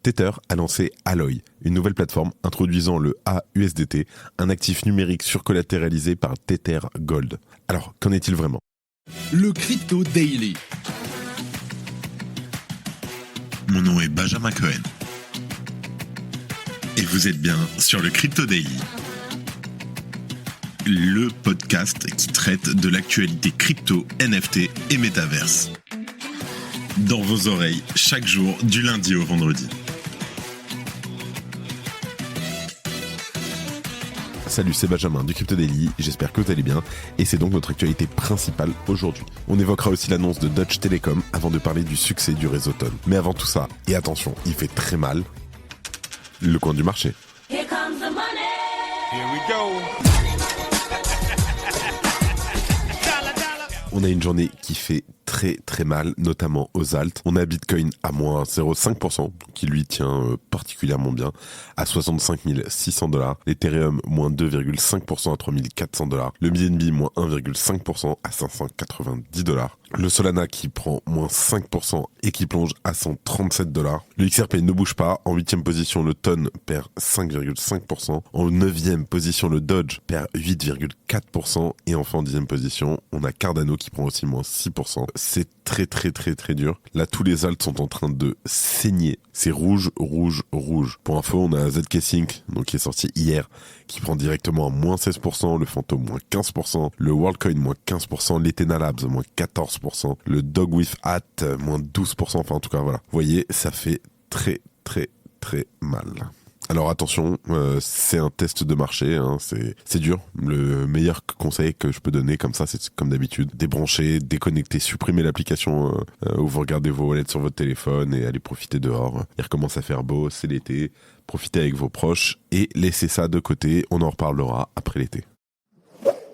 Tether a lancé Alloy, une nouvelle plateforme introduisant le AUSDT, un actif numérique surcollatéralisé par Tether Gold. Alors, qu'en est-il vraiment ? Le Crypto Daily. Mon nom est Benjamin Cohen. Et vous êtes bien sur le Crypto Daily. Le podcast qui traite de l'actualité crypto, NFT et métaverse. Dans vos oreilles, chaque jour, du lundi au vendredi. Salut, c'est Benjamin du Crypto Daily, j'espère que vous allez bien, et c'est donc notre actualité principale aujourd'hui. On évoquera aussi l'annonce de Deutsche Telekom avant de parler du succès du réseau Ton. Mais avant tout ça, et attention, il fait très mal, le coin du marché. Here comes the money. Here we go. On a une journée qui fait très mal, notamment aux alts. On a Bitcoin à moins 0,5%, qui lui tient particulièrement bien, à 65 600 $. L'Ethereum, moins 2,5% à 3 400 $. Le BNB, moins 1,5% à 590 $. Le Solana qui prend moins 5% et qui plonge à 137 $. Le XRP ne bouge pas. En 8e position, le Ton perd 5,5%. En 9e position, le Doge perd 8,4%. Et enfin, en 10e position, on a Cardano qui prend aussi moins 6%. C'est très dur. Là, tous les alts sont en train de saigner. C'est rouge. Pour info, on a ZK Sync, donc qui est sorti hier, qui prend directement à moins 16%, le Phantom moins 15%, le WorldCoin moins 15%, l'Ethena Labs moins 14%, le Dog with Hat moins 12%, enfin en tout cas voilà. Vous voyez, ça fait très mal. Alors attention, c'est un test de marché, hein, c'est dur. Le meilleur conseil que je peux donner comme ça, c'est comme d'habitude, débrancher, déconnecter, supprimer l'application où vous regardez vos wallets sur votre téléphone et aller profiter dehors. Il recommence à faire beau, c'est l'été, profitez avec vos proches et laissez ça de côté, on en reparlera après l'été.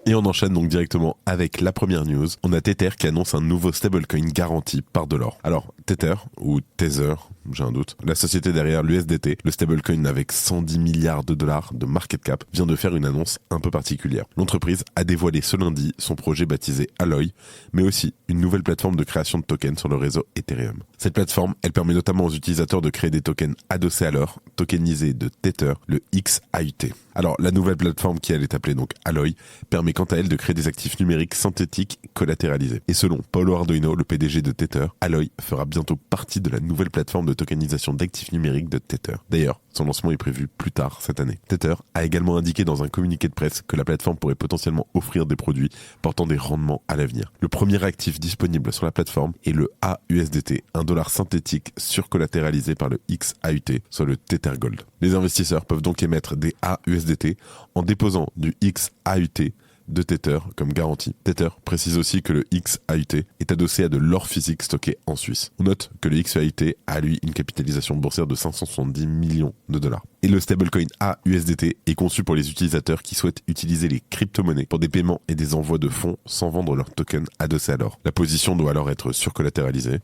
Et on enchaîne donc directement avec la première news. On a Tether qui annonce un nouveau stablecoin garanti par de l'or. Alors, Tether, ou Tether, j'ai un doute, la société derrière l'USDT, le stablecoin avec 110 milliards de dollars de market cap, vient de faire une annonce un peu particulière. L'entreprise a dévoilé ce lundi son projet baptisé Alloy, mais aussi une nouvelle plateforme de création de tokens sur le réseau Ethereum. Cette plateforme, elle permet notamment aux utilisateurs de créer des tokens adossés à l'or, tokenisés de Tether, le XAUT. Alors, la nouvelle plateforme qui elle est appelée donc Alloy, permet quant à elle de créer des actifs numériques synthétiques collatéralisés. Et selon Paulo Ardoino, le PDG de Tether, Alloy fera bientôt partie de la nouvelle plateforme de tokenisation d'actifs numériques de Tether. D'ailleurs, son lancement est prévu plus tard cette année. Tether a également indiqué dans un communiqué de presse que la plateforme pourrait potentiellement offrir des produits portant des rendements à l'avenir. Le premier actif disponible sur la plateforme est le AUSDT, un dollar synthétique surcollatéralisé par le XAUT, soit le Tether Gold. Les investisseurs peuvent donc émettre des AUSDT en déposant du XAUT de Tether comme garantie. Tether précise aussi que le XAUT est adossé à de l'or physique stocké en Suisse. On note que le XAUT a lui une capitalisation boursière de 570 millions de dollars. Et le stablecoin AUSDT est conçu pour les utilisateurs qui souhaitent utiliser les crypto-monnaies pour des paiements et des envois de fonds sans vendre leur token adossé à l'or. La position doit alors être surcollatéralisée.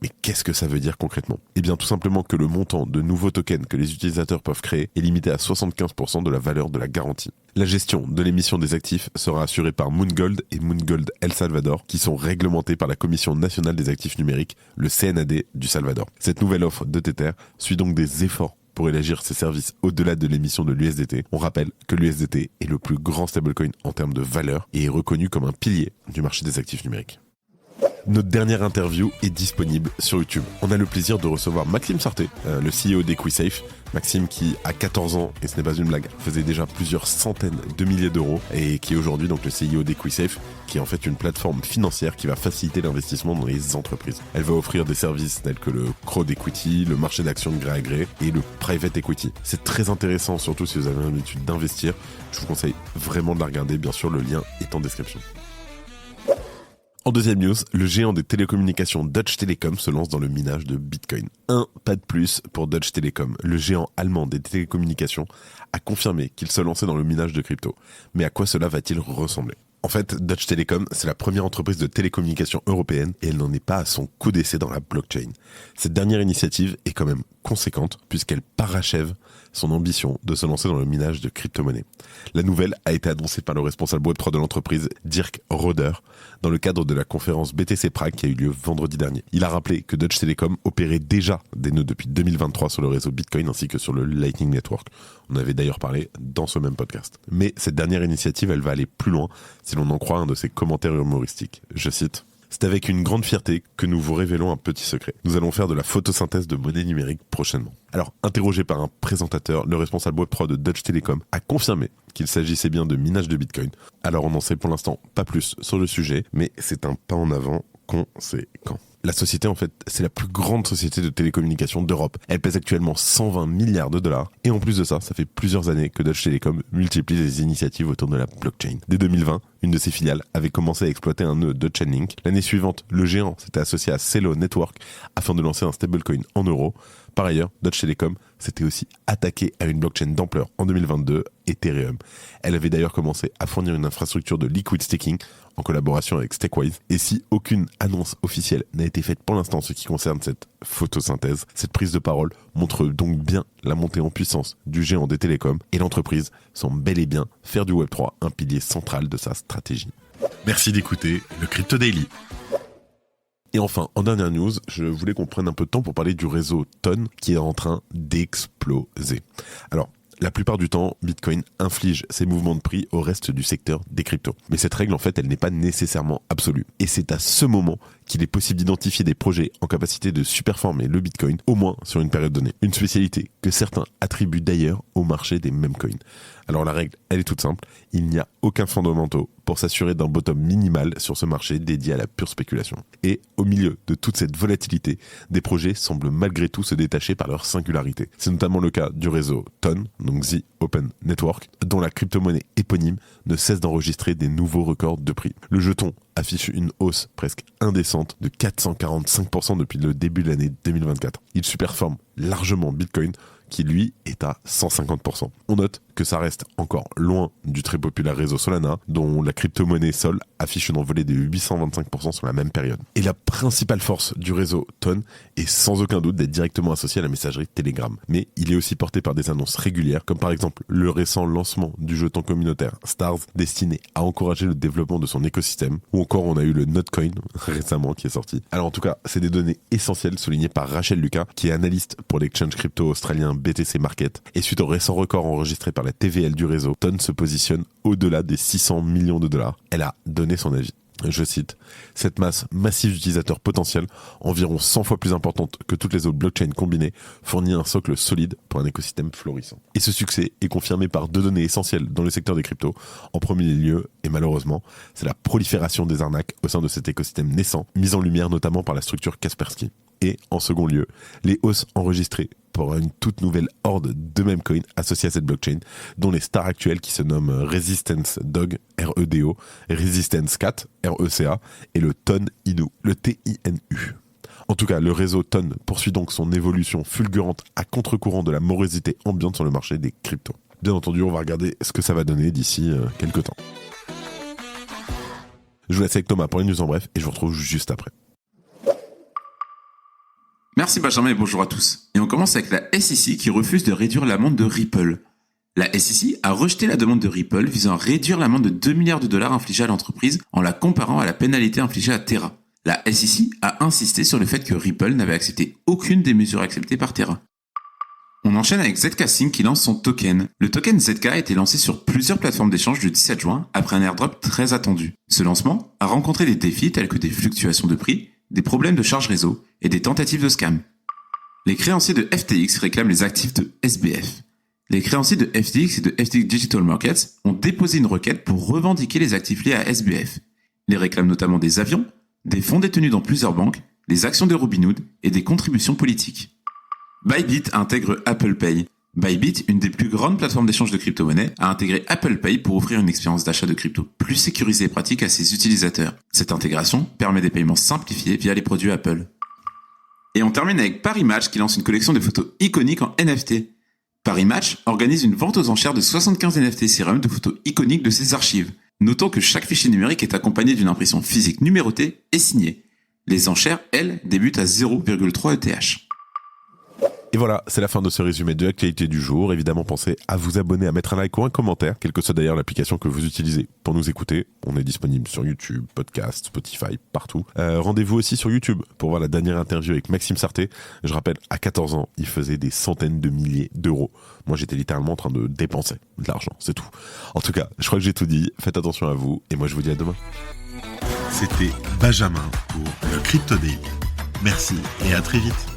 Mais qu'est-ce que ça veut dire concrètement ? Eh bien tout simplement que le montant de nouveaux tokens que les utilisateurs peuvent créer est limité à 75% de la valeur de la garantie. La gestion de l'émission des actifs sera assurée par Moongold et Moongold El Salvador, qui sont réglementés par la Commission nationale des actifs numériques, le CNAD du Salvador. Cette nouvelle offre de Tether suit donc des efforts pour élargir ses services au-delà de l'émission de l'USDT. On rappelle que l'USDT est le plus grand stablecoin en termes de valeur et est reconnu comme un pilier du marché des actifs numériques. Notre dernière interview est disponible sur YouTube. On a le plaisir de recevoir Maxime Sarté, le CEO d'EquiSafe. Maxime qui, à 14 ans, et ce n'est pas une blague, faisait déjà plusieurs centaines de milliers d'euros et qui est aujourd'hui donc le CEO d'EquiSafe, qui est en fait une plateforme financière qui va faciliter l'investissement dans les entreprises. Elle va offrir des services tels que le crowd equity, le marché d'actions de gré à gré et le private equity. C'est très intéressant, surtout si vous avez l'habitude d'investir. Je vous conseille vraiment de la regarder. Bien sûr, le lien est en description. En deuxième news, le géant des télécommunications Deutsche Telekom se lance dans le minage de Bitcoin. Un pas de plus pour Deutsche Telekom. Le géant allemand des télécommunications a confirmé qu'il se lançait dans le minage de crypto. Mais à quoi cela va-t-il ressembler ? En fait, Deutsche Telekom, c'est la première entreprise de télécommunications européenne et elle n'en est pas à son coup d'essai dans la blockchain. Cette dernière initiative est quand même conséquente puisqu'elle parachève son ambition de se lancer dans le minage de crypto-monnaies. La nouvelle a été annoncée par le responsable Web3 de l'entreprise, Dirk Roeder, dans le cadre de la conférence BTC Prague qui a eu lieu vendredi dernier. Il a rappelé que Deutsche Telekom opérait déjà des nœuds depuis 2023 sur le réseau Bitcoin ainsi que sur le Lightning Network. On avait d'ailleurs parlé dans ce même podcast. Mais cette dernière initiative, elle va aller plus loin si l'on en croit un de ses commentaires humoristiques. Je cite: c'est avec une grande fierté que nous vous révélons un petit secret. Nous allons faire de la photosynthèse de monnaie numérique prochainement. Alors, interrogé par un présentateur, le responsable Web3 de Deutsche Telekom a confirmé qu'il s'agissait bien de minage de Bitcoin. Alors, on n'en sait pour l'instant pas plus sur le sujet, mais c'est un pas en avant conséquent. La société, en fait, c'est la plus grande société de télécommunications d'Europe. Elle pèse actuellement 120 milliards de dollars. Et en plus de ça, ça fait plusieurs années que Deutsche Telekom multiplie les initiatives autour de la blockchain. Dès 2020, une de ses filiales avait commencé à exploiter un nœud de Chainlink. L'année suivante, le géant s'était associé à Celo Network afin de lancer un stablecoin en euros. Par ailleurs, Deutsche Telekom s'était aussi attaqué à une blockchain d'ampleur en 2022, Ethereum. Elle avait d'ailleurs commencé à fournir une infrastructure de liquid staking en collaboration avec Stakewise. Et si aucune annonce officielle n'a été faite pour l'instant en ce qui concerne cette photosynthèse, cette prise de parole montre donc bien la montée en puissance du géant des télécoms et l'entreprise semble bel et bien faire du Web3 un pilier central de sa stratégie. Merci d'écouter le Crypto Daily. Et enfin, en dernière news, je voulais qu'on prenne un peu de temps pour parler du réseau Ton qui est en train d'exploser. Alors, la plupart du temps, Bitcoin inflige ses mouvements de prix au reste du secteur des cryptos. Mais cette règle, en fait, elle n'est pas nécessairement absolue. Et c'est à ce moment qu'il est possible d'identifier des projets en capacité de superformer le Bitcoin, au moins sur une période donnée. Une spécialité que certains attribuent d'ailleurs au marché des meme coins. Alors la règle, elle est toute simple, il n'y a aucun fondamental pour s'assurer d'un bottom minimal sur ce marché dédié à la pure spéculation. Et au milieu de toute cette volatilité, des projets semblent malgré tout se détacher par leur singularité. C'est notamment le cas du réseau Ton, donc The Open Network, dont la crypto-monnaie éponyme ne cesse d'enregistrer des nouveaux records de prix. Le jeton affiche une hausse presque indécente de 445% depuis le début de l'année 2024. Il superforme largement Bitcoin, qui lui est à 150%. On note que ça reste encore loin du très populaire réseau Solana, dont la crypto-monnaie Sol affiche une envolée de 825% sur la même période. Et la principale force du réseau Ton est sans aucun doute d'être directement associée à la messagerie Telegram. Mais il est aussi porté par des annonces régulières, comme par exemple le récent lancement du jeton communautaire Stars, destiné à encourager le développement de son écosystème, ou encore on a eu le Notcoin récemment qui est sorti. Alors en tout cas, c'est des données essentielles soulignées par Rachel Lucas, qui est analyste pour l'exchange crypto australien BTC Market. Et suite au récent record enregistré par la TVL du réseau, Ton se positionne au-delà des 600 millions de dollars. Elle a donné son avis. Je cite, « Cette masse massive d'utilisateurs potentiels, environ 100 fois plus importante que toutes les autres blockchains combinées, fournit un socle solide pour un écosystème florissant. » Et ce succès est confirmé par deux données essentielles dans le secteur des cryptos. En premier lieu, et malheureusement, c'est la prolifération des arnaques au sein de cet écosystème naissant, mise en lumière notamment par la structure Kaspersky. Et en second lieu, les hausses enregistrées pour une toute nouvelle horde de meme coins associés à cette blockchain, dont les stars actuelles qui se nomment Resistance Dog, REDO, Resistance Cat, RECA, et le Ton Inu, le TINU. En tout cas, le réseau Ton poursuit donc son évolution fulgurante à contre-courant de la morosité ambiante sur le marché des cryptos. Bien entendu, on va regarder ce que ça va donner d'ici quelques temps. Je vous laisse avec Thomas pour les news en bref, et je vous retrouve juste après. Merci Benjamin et bonjour à tous. Et on commence avec la SEC qui refuse de réduire l'amende de Ripple. La SEC a rejeté la demande de Ripple visant à réduire l'amende de 2 milliards de dollars infligée à l'entreprise en la comparant à la pénalité infligée à Terra. La SEC a insisté sur le fait que Ripple n'avait accepté aucune des mesures acceptées par Terra. On enchaîne avec ZK Sync qui lance son token. Le token ZK a été lancé sur plusieurs plateformes d'échange le 17 juin après un airdrop très attendu. Ce lancement a rencontré des défis tels que des fluctuations de prix, des problèmes de charge réseau et des tentatives de scam. Les créanciers de FTX réclament les actifs de SBF. Les créanciers de FTX et de FTX Digital Markets ont déposé une requête pour revendiquer les actifs liés à SBF. Ils réclament notamment des avions, des fonds détenus dans plusieurs banques, des actions de Robinhood et des contributions politiques. Bybit intègre Apple Pay. Bybit, une des plus grandes plateformes d'échange de crypto-monnaies, a intégré Apple Pay pour offrir une expérience d'achat de crypto plus sécurisée et pratique à ses utilisateurs. Cette intégration permet des paiements simplifiés via les produits Apple. Et on termine avec Paris Match qui lance une collection de photos iconiques en NFT. Paris Match organise une vente aux enchères de 75 NFT Serum de photos iconiques de ses archives. Notons que chaque fichier numérique est accompagné d'une impression physique numérotée et signée. Les enchères, elles, débutent à 0,3 ETH. Et voilà, c'est la fin de ce résumé de l'actualité du jour. Évidemment, pensez à vous abonner, à mettre un like ou un commentaire, quelle que soit d'ailleurs l'application que vous utilisez pour nous écouter. On est disponible sur YouTube, podcast, Spotify, partout. Rendez-vous aussi sur YouTube pour voir la dernière interview avec Maxime Sarté. Je rappelle, à 14 ans, il faisait des centaines de milliers d'euros. Moi, j'étais littéralement en train de dépenser de l'argent, c'est tout. En tout cas, je crois que j'ai tout dit. Faites attention à vous et moi, je vous dis à demain. C'était Benjamin pour le Crypto Daily. Merci et à très vite.